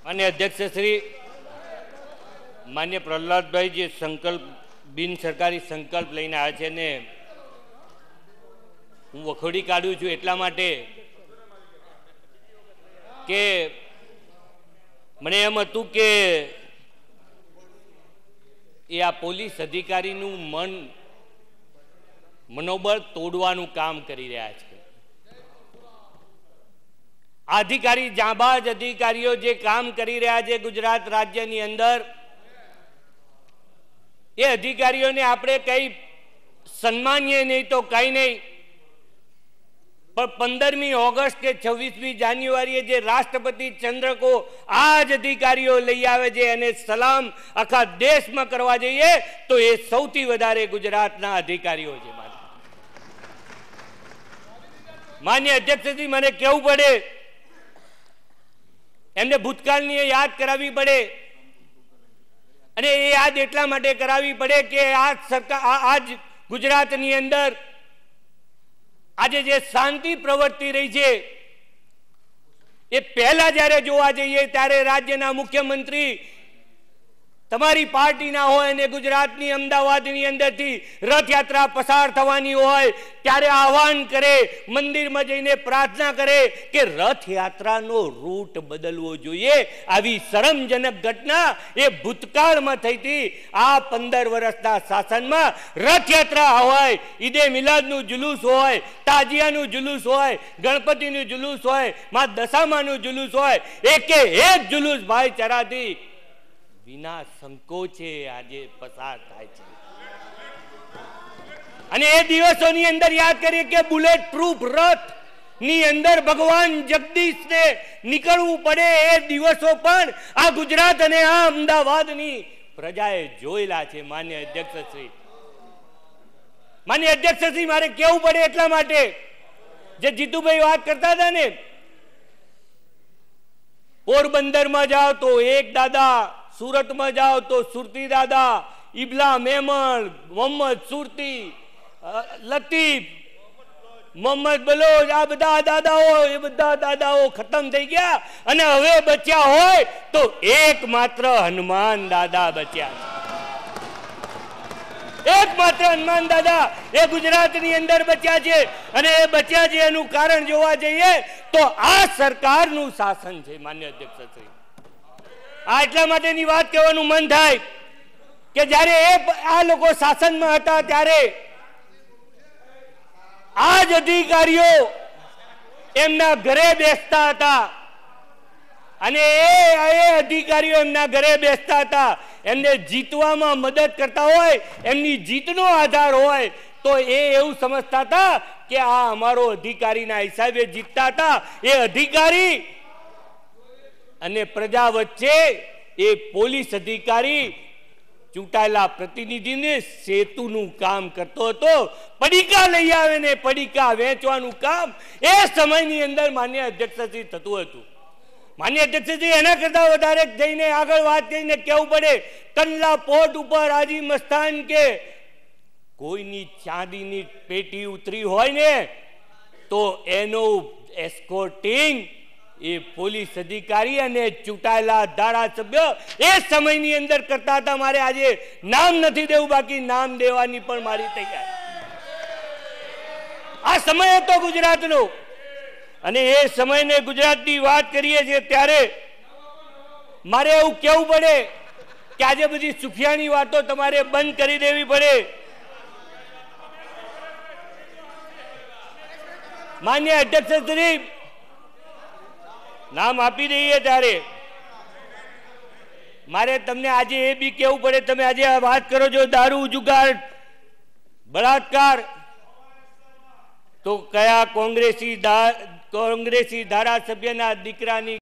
मान्य अध्यक्ष श्री मान्य प्रहलाद भाई जी संकल्प बिन सरकारी संकल्प लईने आव्या छे ने हूँ वखोड़ी काढू छुं एटला माटे के मने एम हतुं के आ पोलीस अधिकारीनुं मनोबल तोड़वानुं काम करी रह्या छे। अधिकारी जांबाज अधिकारीओ जे काम करी रह्या छे गुजरात राज्यनी अंदर ए अधिकारीओने आपणे कई सन्मानीय नहीं तो कई नहीं, पर 15मी ऑगस्ट के 26मी जान्युआरीए जे राष्ट्रपति चंद्रको आज अधिकारीओ लई आवे छे अने सलाम आखा देश में करवा जोईए तो ए सौथी वधारे गुजरातना अधिकारीओ छे। मान्य अध्यक्षजी मने कहेवुं पड़े एमने भूतकाळनी याद करावी पड़े अने ए याद एटला माटे करावी पड़े के आज सरकार आज गुजरातनी अंदर आज जे शांति प्रवर्ती रही है ए पहला ज्यारे जोवा जईए त्यारे राज्यना मुख्यमंत्री तमारी पार्टी ना होय ने गुजरातनी अमदावादनी अंदरथी रथयात्रा पसार थवानी होय त्यारे आह्वान करे, मंदिर में जईने प्रार्थना करे के रथयात्रानो रूट बदलवो जोईए। आवी शरमजनक घटना ए भूतकाळ में थई थी। आ 15 वर्षना शासन में रथयात्रा होय, ईदे मिलादनु जुलूस होय, ताजियानु जुलूस होय, गणपतिनु जुलूस होय, मां दशामानु जुलूस होय, एके एक जुलूस भाईचाराथी विना संकोचे आजे पसार थाय छे। अने ए दिवसोनी अंदर याद करिए के बुलेट प्रूफ रथ नी अंदर भगवान जगदीश ने निकलवू पड़े ए दिवसों पण आ गुजरात अने आ अमदावादनी प्रजाए जोयेला छे। मान्य अध्यक्ष श्री मारे केवुं पड़े एटला माटे जे जीतुभाई वात करता था ने पोरबंदर में जाओ तो एक दादा, सूरत में जाओ तो सुरती दादा, इबला मेमन, मोहम्मद सुरती, लतीफ, मोहम्मद बलोच आ बधा दादाओ ए बधा दादाओ खत्म थई गया अने हवे बच्या होय तो एकमात्र हनुमान दादा बच्या छे। एकमात्र हनुमान दादा ए गुजरातनी अंदर बच्या छे अने ए बच्या छे एनुं कारण जोवा जईए तो आ सरकारनुं शासन छे। मान्य अध्यक्ष श्री आटला माटेनी वात कहेवानुं मन थाय के ज्यारे आ लोको शासन में हता त्यारे आज अधिकारीओ एमना घरे बेसता हता अने ए अधिकारीओ एमना घरे बेसता हता, एमने जीतवामां मदद करता होय, एमनी जीतनो आधार होय तो ए एवुं समजता था के आ अमारो अधिकारीना हिसाबे जीतता था। ए अधिकारी अने प्रजा वच्चे ए पोलीस अधिकारी चूंटायेला प्रतिनिधि ने सेतुनुं काम करतो हतो। पડીકા लई आवे ने पડીકા वेचवानुं काम ए समयनी अंदर मान्य अध्यक्षश्री थतुं हतुं। मान्य अध्यक्षश्री एना करता वधारे जईने आगळ वात करीने कहेवुं पड़े कंडला पोर्ट उपर हाजी मस्तान के कोईनी चांदीनी पेटी उतरी होय ने तो एनो एस्कोर्टिंग ए पोलीस अधिकारी अने चूंटायेला धारासभ्य ए समयनी अंदर करता था। मारे आजे नाम नथी देवुं, बाकी नाम देवानी पण मारी तैयारी। आ समय हतो गुजरातनो अने ए समयने गुजरातनी वात करीए छे त्यारे मारे एवुं कहेवुं पड़े के आजे बधी सुफियानी वातो तमारे बंध करी देवी पड़े। मान्य अध्यक्ष श्री नाम आपी दईए त्यारे मारे तमने आजे ए बी कहेवुं पड़े तमे आजे वात करो जो दारू, जुगार, बलात्कार तो कया कांग्रेसी धारासभ्यना दीकरानी